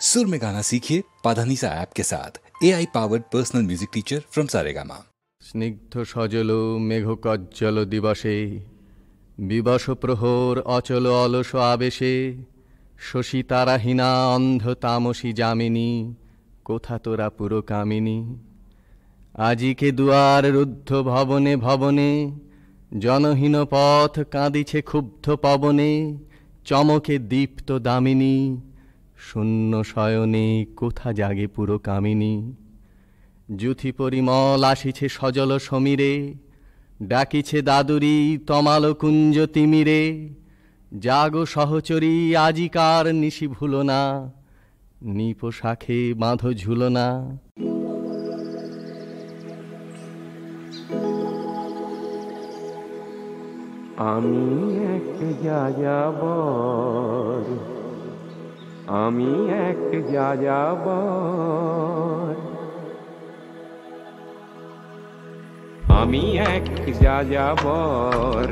सुर में गाना सीखिए पाधानीसा ऐप के साथ। AI powered personal music teacher from Saregama. स्निग्ध सजल मेघकज्जल दिवसे विवश प्रहर अचल अलस आवेशे शशि ताराहीना अंध तामसी जामिनी कोथा तोरा पुरकामिनी। आजिके दुआर रुद्ध भवने भवने जनहीन पथ काँदिछे क्षुब्ध पवने चमके दीप्त दामिनी शून्य शयने कोथा जागे पुरकामिनी। जुथि परिमल आसिछे सजल समीरे डाकिछे दादुरी तमाल कुंज तिमिरे। जागो सहचरी आजिकार निशि भूलो ना नीप शाखे बाँधो झुलना। আমি এক যাযাবর, আমি এক যাযাবর, আমি এক যাযাবর,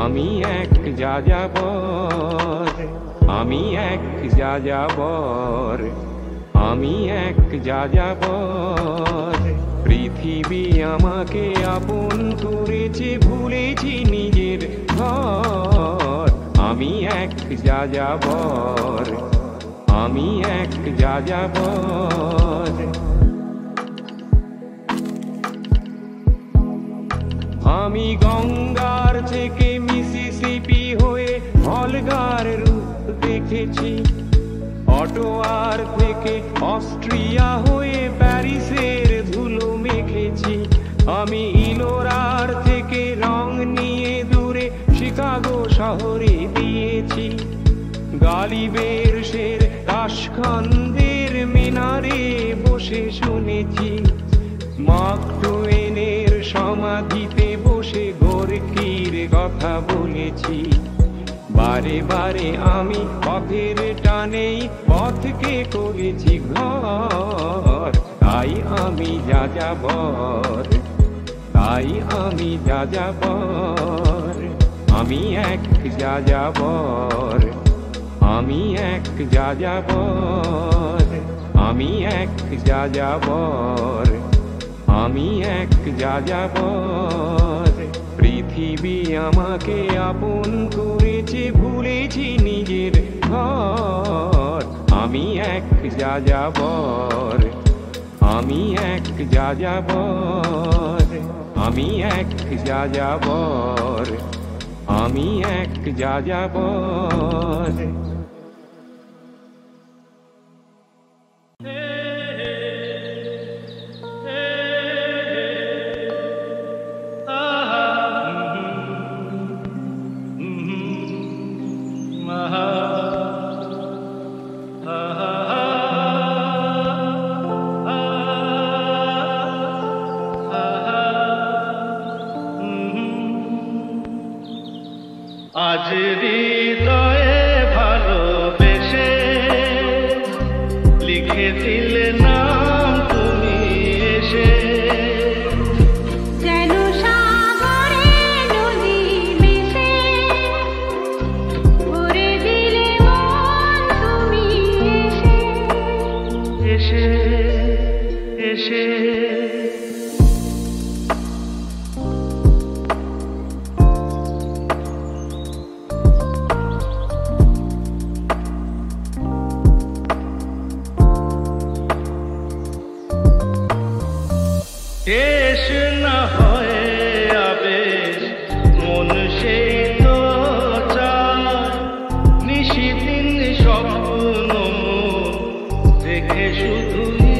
আমি এক যাযাবর, আমি এক যাযাবর, আমি এক যাযাবর। পৃথিবী আমাকে আপন করেছে ভুলেছি নিজের ঘর। আমি এক যাযাবর, আমি এক যাযাবর। আমি গঙ্গার থেকে মিসিসিপি হয়ে ভলগার রূপ দেখেছি। অটোয়ার থেকে অস্ট্রিয়া হয়ে প্যারিসের ধুলো মেখেছি। আমি ইলোরার থেকে রং নিয়ে দূরে শিকাগো শহরে দিয়েছি। গালিবের শের তাশখন্দের মিনারে বসে শুনেছি। মার্ক টুয়েনের সমাধিতে বসে গোর্কির কথা বলেছি। বারে বারে আমি পথের টানেই পথকে করেছি ঘর। তাই আমি যাযাবর, তাই আমি যাযাবর। আমি এক যাযাবর, আমি এক যাযাবর, আমি এক যাযাবর, আমি এক যাযাবর। পৃথিবী আমাকে আপন করেছে ভুলেছি নিজের ঘর। আমি এক যাযাবর, আমি এক যাযাবর, আমি এক যাযাবর, আমি এক যাযাবর। আজ হৃদয়ে ভালোবেসে লিখে দিলে নাম তুমি এসে। যেন সাগরে নদী মিশে ভরে দিলে মন তুমি এসে এসে এসে। শেষ না হয় আবেশ মন সেই তো চায়। নিশিদিন স্বপ্ন দেখে শুধুই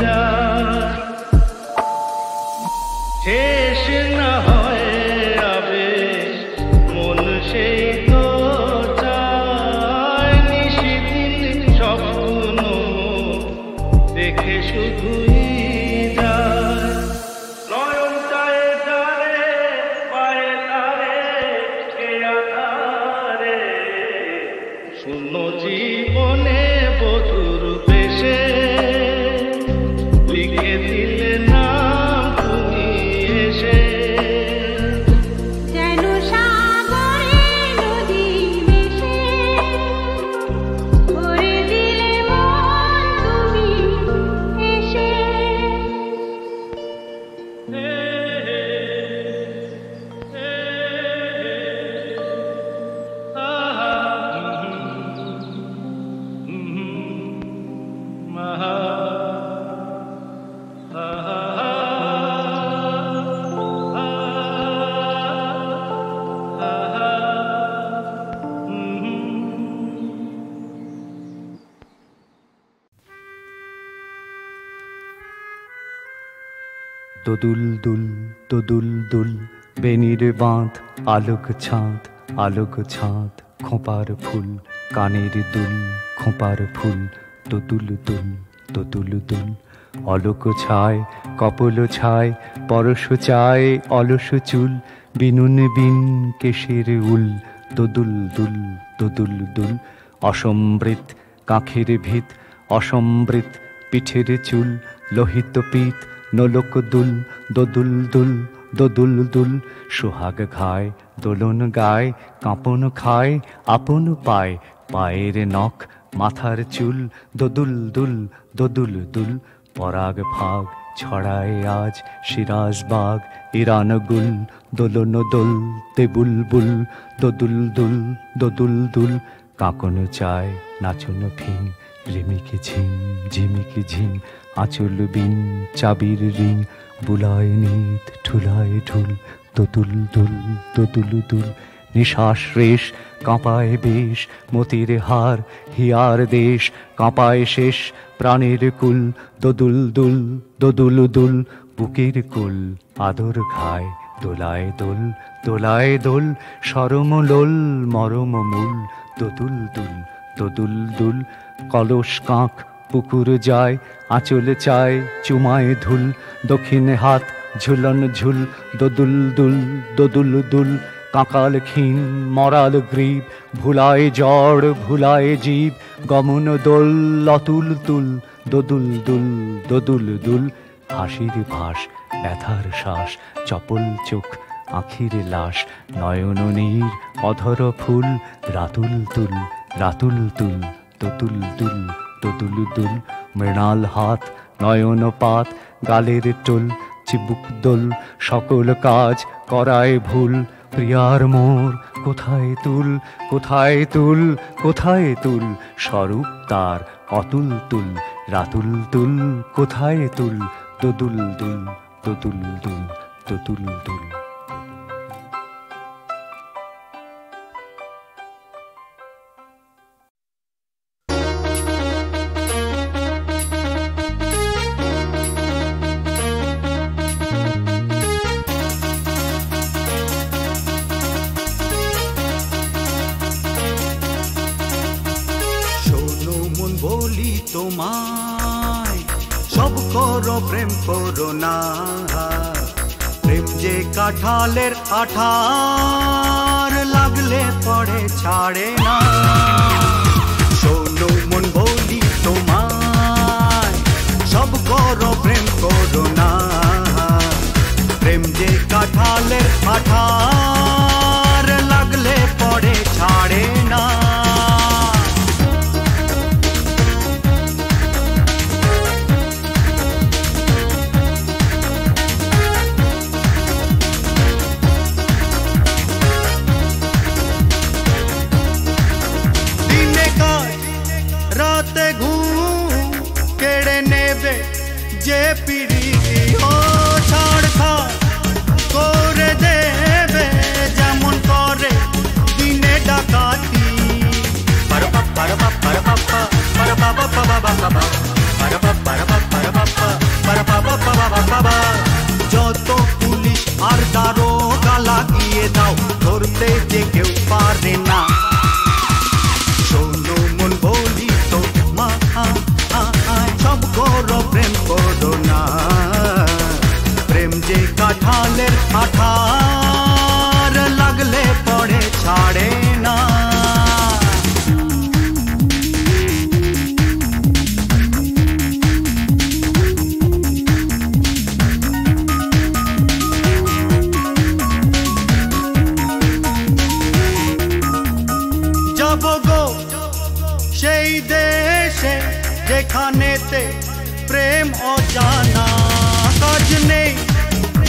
যায়। শেষ না হয় আবেশ মন সেই তো চায়। নিশিদিন স্বপ্ন দেখে শুধুই জীবনে বধুর বেশে লিখে দিলে নাম তুমি এসে। যেন সাগরে নদী মিশে ভরে দিলে মন দোদুল দুল দোদুল দুল বেনির বাঁধ আলোক ছাঁদ খোঁপার ফুল কানের দুল খোঁপার ফুল দোদুল দুল দোদুল দুল অলোক ছায় কপল ছায় পরশ চায় অলস চুল বিনুন বিন কেশের উল দোদুল দুল দোদুল দুল অসম্বৃত কাঁখের ভিত অসম্বৃত পিঠের চুল লোহিত পিত নোলক দুল দোদুল দুল দোদুল দুল সোহাগ ঘায় দোলন গায় কাঁপন খায় আপন পায় পায়ের নখ মাথার চুল দোদুল দুল দোদুল দুল পরাগ ফাগ ছড়ায় আজ সিরাজ বাগ ইরান গুল দোলন দোল তেবুল বুল দোদুল দুল দোদুল দুল কাঁকন চায় নাচন ফিং রিমিকি ঝিম ঝিমিকি ঝিম আঁচল বিন চাবির রিং বুলায় নিত ঠুলায় ঠুল দোদুল দুল দোদুল দুল নিশ্বাস রেশ কাঁপায় বেশ মতির হার হিয়ার দেশ কাঁপায় শেষ প্রাণের কুল দোদুল দুল দোদুল দুল বুকের কুল আদর খায় দোলায় দোল দোলায় দোল সরম লোল মরম মূল দোদুল দুল দোদুল দুল কলস কাঁক পুকুর যায় আঁচল চায় চুমায় ধুল দক্ষিণে হাত ঝুলন ঝুল দোদুল দুল দোদুল দুল কাঁকাল ক্ষীণ মরাল গ্রীব ভুলায় জড় ভুলায় জীব গমন দোল অতুল তুল দোদুল দুল দোদুল দুল হাসির ভাস ব্যথার শ্বাস চপল চোখ আখির লাশ নয়ন নীর অধর ফুল রাতুল তুল রাতুল তুল দোদুল দুল দোদুল দুল মৃণাল হাত নয়ন পাত গালের টোল চিবুক দোল সকল কাজ করায় ভুল প্রিয়ার মোর কোথায় তুল কোথায় তুল কোথায় তুল স্বরূপ তার অতুল তুল রাতুল তুল কোথায় তুল দোদুল দুল দোদুল দুল দোদুল দুল তোমায় সব করো প্রেম করো না প্রেম যে কাঁঠালের আঠার লাগলে পড়ে ছাড়ে না শোনো মন বলি তোমায় সব করো প্রেম করো না প্রেম যে কাঁঠালের আঠার লাগলে পড়ে ছাড়ে না যে পিড়িতি ও ছাড় খাড় করে দেবে যেমন করে দিনে ডাকাতি যত পুলিশ আর দারোগা লাগিয়ে দাও ধরতে যে কেউ পারে না শোনো মন বলি তো মা সব করো প্রেম করো না প্রেম যে কাঁঠালের আঠার লাগলে পড়ে ছাড়ে না যাব গো সেই দেশে যেখানেতে প্রেম অজানা কাজ নেই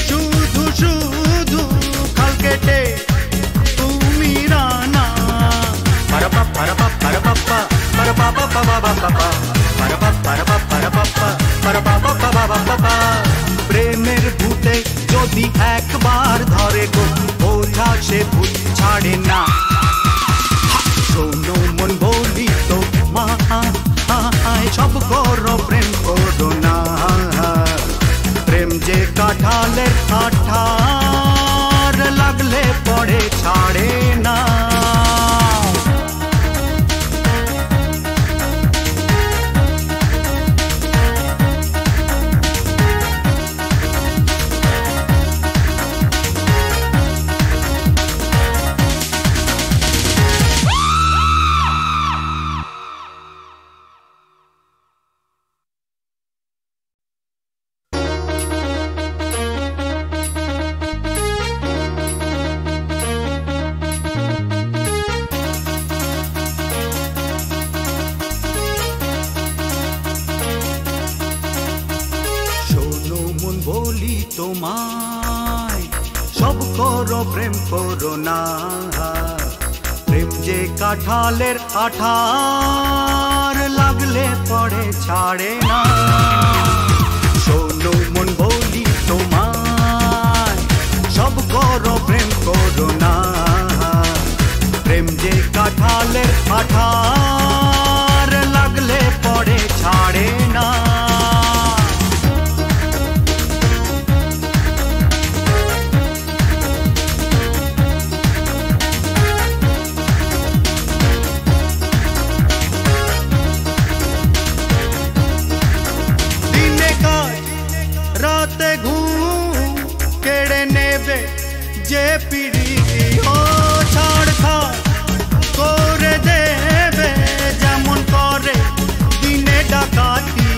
শুধু শুধু খাল কেটে তুমি রানা প্রেমের ভূতে যদি একবার ধরে গো বোঝা সে ভূত ছাড়ে না। শোনো মন বলি তো মা সব করো প্রেম করো না। প্রেম যে কাঁঠালের আঠার লাগলে পড়ে ছাড়ে না। তোমায় সব করো প্রেম করো না। প্রেম যে কাঁঠালের আঠার লাগলে পড়ে ছাড়ে না। শোনো মন বলি তোমায় সব করো প্রেম করো না। প্রেম যে কাঁঠালের আঠার লাগলে পড়ে ছাড়ে না। রাতে ঘুম কেড়ে নেবে যে পিড়িতি ও ছাড় করে দেবে যেমন করে দিনে ডাকাতি।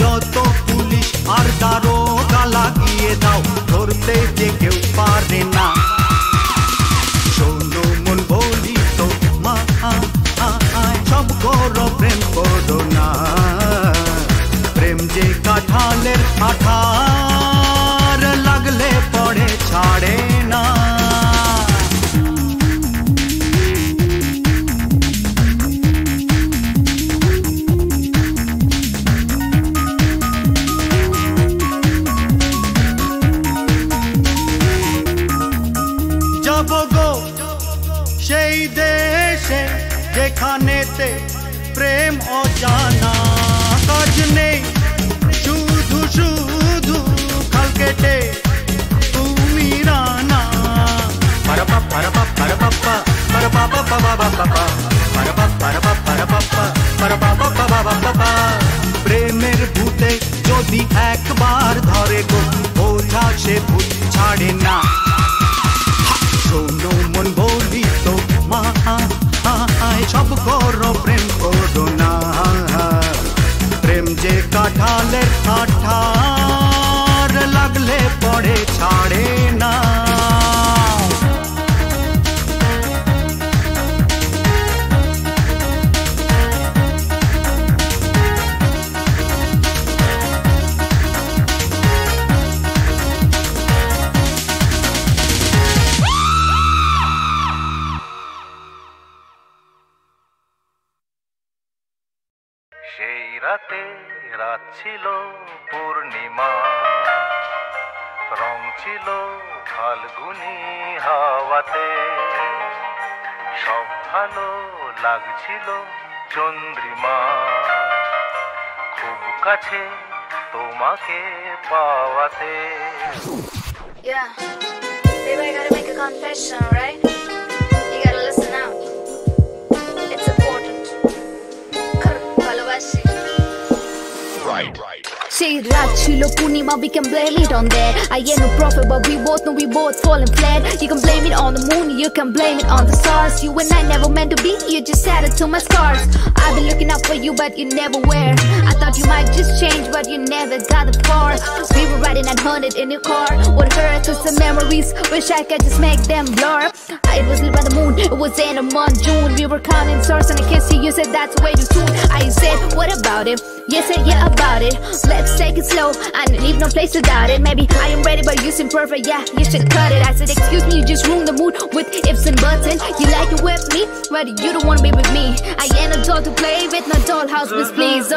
যত পুলিশ আর দারোগা লাগিয়ে দাও ধরতে যে কেউ পারে না। শোনো মন বলি তো মা সব করো প্রেম করো না। প্রেম যে কাঁঠালের আঠার লাগলে পড়ে ছাড়ে না। যাব গো সেই দেশে যেখানেতে প্রেম অজানা। কাজ নেই শুধু শুধু খাল কেটে তুমি রানা। প্রেমের ভূতে যদি একবার ধরে গো বোঝা সে ভূত ছাড়ে না। শোনো মন বলি তো মা সব করো প্রেম করো না। প্রেম যে কাঁঠালের আঠার লাগলে পড়ে ছাড়ে না। সেই রাতে রাত ছিল পূর্ণিমা, রং ছিল ফাল্গুনি হাওয়াতে, সব ভালো লাগছিল চন্দ্রিমা, খুব কাছে তোমাকে পাওয়াতে। Yeah, baby, I gotta make a confession, right? You gotta listen out. It's important. Right. Say রাত ছিল পূর্ণিমা, we can blame it on that. I ain't no prophet, but we both know we both falling flat. You can blame it on the moon, you can blame it on the stars. You and I never meant to be, you just added to my scars. I've been looking out for you, but you never were. I thought you might just change, but you never got the part. We were riding at 100 in your car. What hurt, cause the memories, wish I could just make them blur. It was lit by the moon, it was in a month, June. We were counting stars and I kissed you, you said that's way too soon. I said, what about it? You said, yeah, about it. Let's just take it slow. I leave no place to doubt it. Maybe I am ready, but you seem perfect. Yeah, you should cut it. I said, excuse me, you just ruined the mood with ifs and buts. And you like it with me, but you don't wanna be with me. I ain't a doll to play with, no dollhouse, please.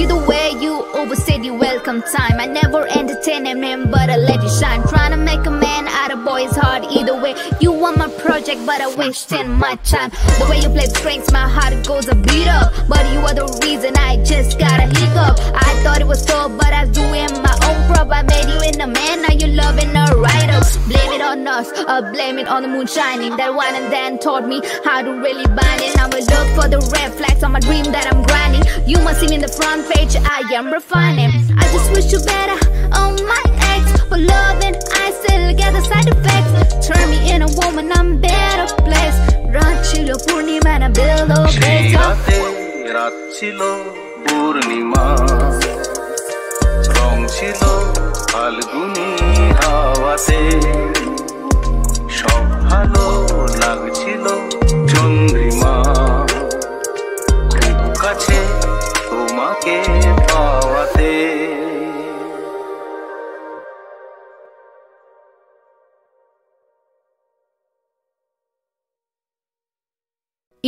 Either way, you overstayed your welcome time. I never entertain a man, but I let you shine. Trying to make a man out of boy's heart. Either way, you want my project, but I wasted my time. The way you play the strings, my heart goes a beat up. But you are the reason I just got a hiccup. I thought it was tough, but I was doing my own prop. I made you in a man, now you're loving a write-up. Blame it on us, blame it on the moon shining. That one and then taught me how to really bind it. Now I look for the red flags on my dream that I'm grinding. You must see me in the front page, I am refining. I just wish you better on my ex. For loving, I still get the side effects. Turn me in a woman, I'm better placed. Run chilo purnima and I build a better. রাত ছিল পূর্ণিমা, রং ছিল ফাল্গুনি হাওয়াতে, সব ভালো লাগছিল চন্দ্রিমা, খুব কাছে তোমাকে পাওয়াতে।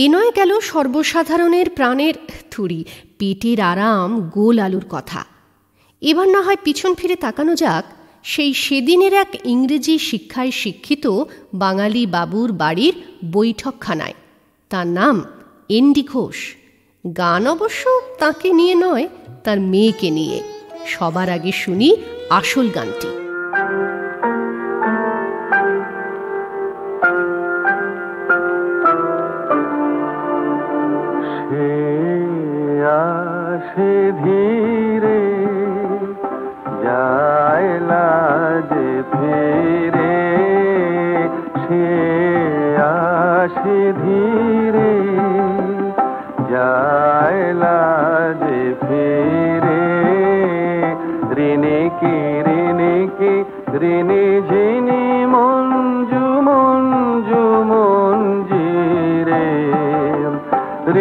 এ নয় গেল সর্বসাধারণের প্রাণের থুরি, পেটের আরাম, গোল আলুর কথা। এবার না হয় পিছন ফিরে তাকানো যাক সেই সেদিনের এক ইংরেজি শিক্ষায় শিক্ষিত বাঙালি বাবুর বাড়ির বৈঠকখানায়। তার নাম এনডি ঘোষ। গান অবশ্য তাকে নিয়ে নয়, তার মেয়েকে নিয়ে। সবার আগে শুনি আসল গানটি। আসে ধীরে যায় লাজে ফিরে, সে আসে ধীরে যায় লাজে ফিরে। ঋণে কি ঋণে ঝিনি মঞ্জু মঞ্জু মঞ্জিরে,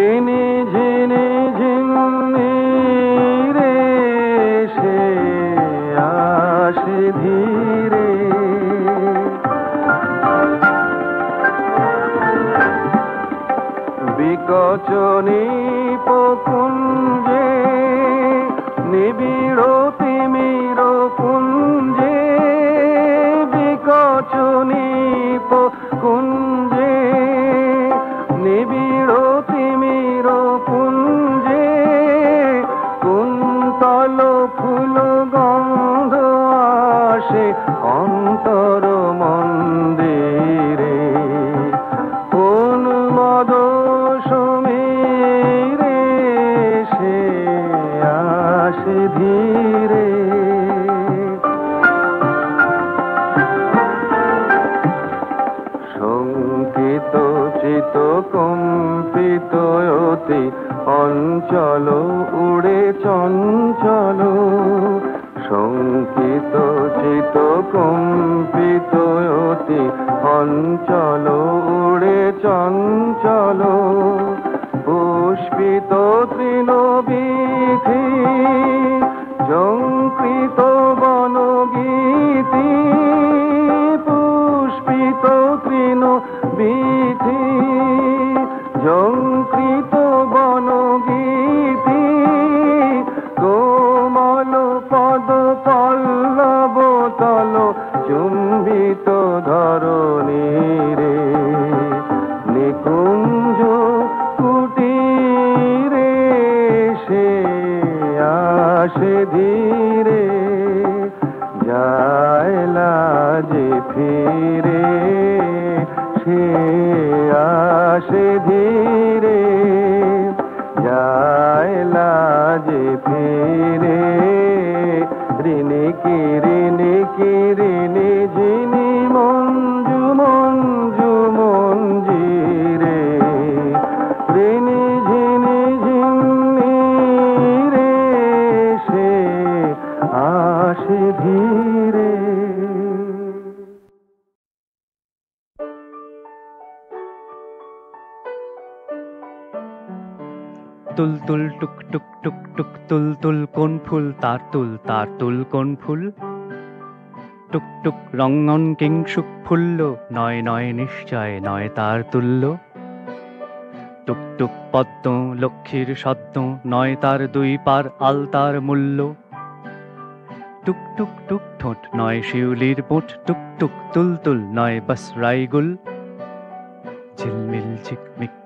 ঋণে ঝিনি ঝিনি রে, সে আসে ধীরে। বিকচনী পকুঞ্জে নিবিড় তিমির কুঞ্জে, বিকচনী পকুঞ্জে নিবিড় তিমির কুঞ্জে, কুন্তল ফুল গন্ধ আসে অন্তর মন্দিরে। উন্মদ সমীরে সে আসে ধীরে। শঙ্কিত চিত কম্পিত অতি অঞ্চল উড়ে চঞ্চল, শঙ্কিত চিত কম্পিত অতি অঞ্চল উড়ে চঞ্চল। পুষ্পিত তৃণবীথি ঝঙ্কৃত বনগীতি, পুষ্পিত তৃণবীথি ঝঙ্কৃত বনগীতি, কোমল পদ পল্লব তল চুম্বিত ধরণীরে। নিকুঞ্জ কুটিরে সে আসে ধীরে যায় লাজে ফিরে, সে আসে ধীরে যায় লাজে ফিরে। ঋণে কি ঋণে ঝিনি মঞ্জু মঞ্জু মঞ্জিরে, তুল টুক টুক টুক টুক তুল তুল কোন ফুল তার তুল কোন ফুল টুক টুক রঙ্গন কিংসুক ফুল্ল নয় নয় নিশ্চয় নয় তার তুল্য টুক টুক পদ্ম লক্ষ্মীর সদ্য নয় তার দুই পার আলতার মূল্য টুক টুক টুক ঠোঁট নয় শিউলির বোট টুক টুক তুল তুল নয় বাস রাইগুল ঝিলমিল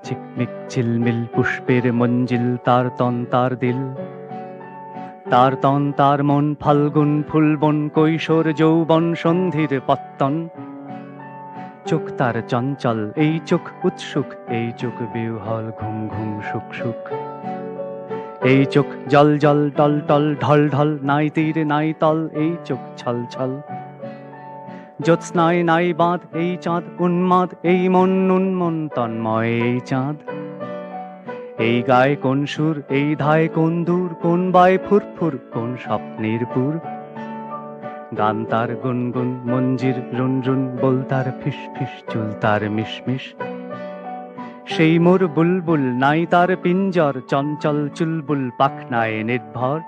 ঝিকমিক ঝিলমিল পুষ্পের মঞ্জিল তার তন তার দিল তার তন তার মন ফাল্গুন ফুলবন কৈশোর যৌবন সন্ধির পত্তন চোখ তার চঞ্চল এই চোখ উৎসুক এই চোখ বিহ্বল ঘুম ঘুম সুখ সুখ এই চোখ জল জল টল টল ঢল ঢল নাই তীর নাই তল এই চোখ ছল ছল জ্যোৎস্নায় নাই বাঁধ এই চাঁদ উন্মাদ এই মন উন্মন তন্ময় এই চাঁদ এই গায়ে কোন সুর এই ধায় কোন দূর কোন বায় ফুরফুর কোন স্বপ্নের পুর গান তার গুনগুন মঞ্জির রুন রুন বল তার ফিস ফিস চুল তার মিশমিশ সেই মোর বুলবুল নাই তার পিঞ্জর চঞ্চল চুলবুল পাখনায় নির্ভর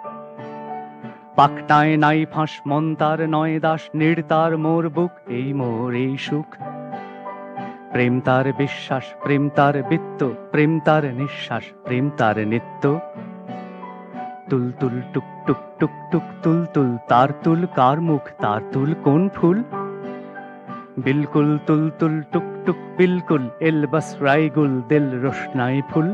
পাখনায় নাই ফাঁস মন তার নয় দাস নিড় তার মোর বুক এই মোর এই সুখ প্রেম তার বিশ্বাস প্রেম তার বৃত্ত প্রেম তার নিঃশ্বাস প্রেম তার নিত্য তুল তুল টুক টুক টুক টুক তুল তুল তার তুল কার মুখ তার তুল কোন ফুল বিলকুল তুল তুল টুক টুক বিলকুল এল বস রাইগুল দিল রোশনাই ফুল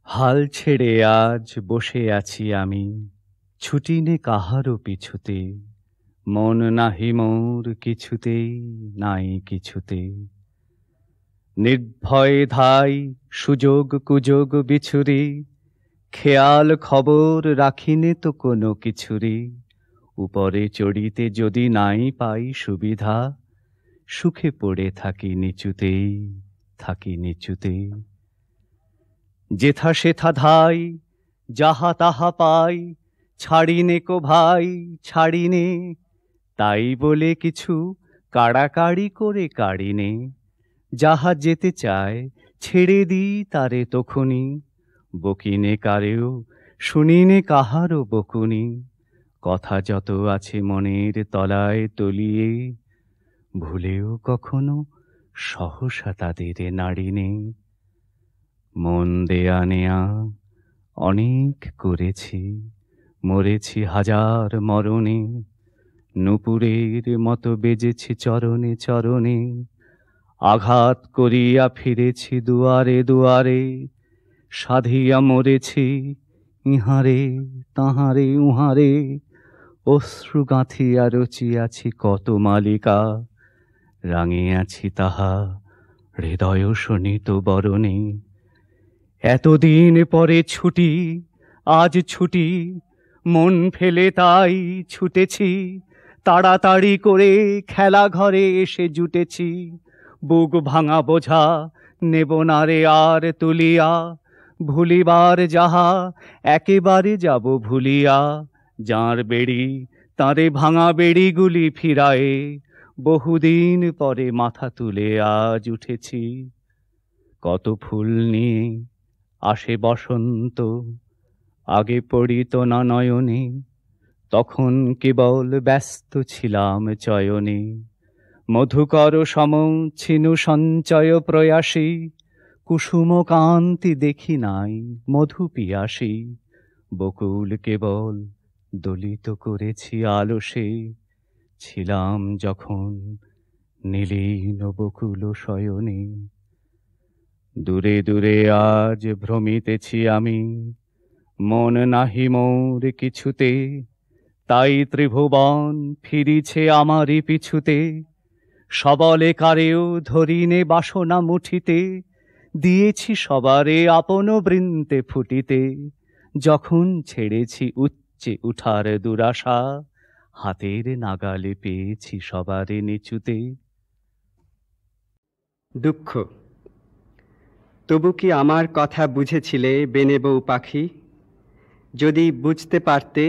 হাল ছেড়ে আজ বসে আছি আমি ছুটি নে কাহারও পিছুতে মন নাহি মোর কিছুতেই নাই কিছুতে নির্ভয় ধাই সুযোগ কুযোগ বিছুরি খেয়াল খবর রাখিনে তো কোনো কিছুরি উপরে চড়িতে যদি নাই পাই সুবিধা সুখে পড়ে থাকি নিচুতে যেথা সেথা ধাই যাহা তাহা পাই ছাড়িনে কো ভাই ছাড়িনে তাই বলে কিছু কাড়াকাড়ি করে কাড়িনে যাহা যেতে চায় ছেড়ে দিই তারে তখনই বকিনে কারেও শুনিনে কাহারও বকুনি কথা যত আছে মনের তলায় তলিয়ে ভুলেও কখনো সহসা তাদের নাড়িনে মন দেয়া নেয়া অনেক করেছি মরেছি হাজার মরণে নূপুরের মতো বেজেছি চরণে চরণে আঘাত করিয়া ফিরেছি দুয়ারে দুয়ারে সাধিয়া মরেছি ইহারে তাহারে উহারে অশ্রু গাঁথিয়া রচিয়াছি কত মালিকা রাঙিয়াছি তাহা হৃদয় শোনিত বরণে এতদিন পরে ছুটি আজ ছুটি মন ফেলে তাই ছুটেছি তাড়াতাড়ি করে খেলা ঘরে এসে জুটেছি বুক ভাঙা বোঝা নেব না রে আর তুলিয়া ভুলিবার যাহা একেবারে যাব ভুলিয়া যাঁর বেড়ি তাঁরে ভাঙা বেড়িগুলি ফিরায়ে বহুদিন পরে মাথা তুলে আজ উঠেছি কত ফুল নিয়ে আসে বসন্ত আগে পড়িত না নয়নে তখন কেবল ব্যস্ত ছিলাম চয়নে মধুকর সম ছিনু সঞ্চয় প্রয়াসী কুসুম কান্তি দেখি নাই মধু পিয়াসী বকুল কেবল দলিত করেছি আলসে ছিলাম যখন নীলীন বকুল শয়নে দূরে দূরে আজ ভ্রমিতেছি আমি মন নাহি মোর কিছুতে তাই ত্রিভুবন ফিরিছে আমারই পিছুতে সবলে কারেও ধরিনে বাসনা মুঠিতে দিয়েছি সবারে আপন বৃন্তে ফুটিতে যখন ছেড়েছি উচ্চে উঠার দুরাশা হাতের নাগালে পেয়েছি সবারে নিচুতে দুঃখ তবু কি আমার কথা বুঝেছিলে বেনে বউ পাখি যদি বুঝতে পারতে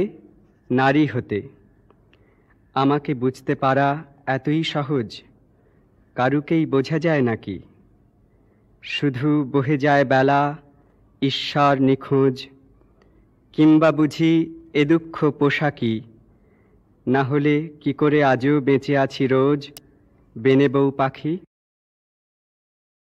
নারী হতে আমাকে বুঝতে পারা এতই সহজ, কারুকেই বোঝা যায় নাকি? শুধু বহে যায় বেলা, ঈশ্বর নিখোঁজ, কিংবা বুঝি এ দুঃখ পোশাকি, না হলে কি করে আজও বেঁচে আছি রোজ বেনে বউ পাখি।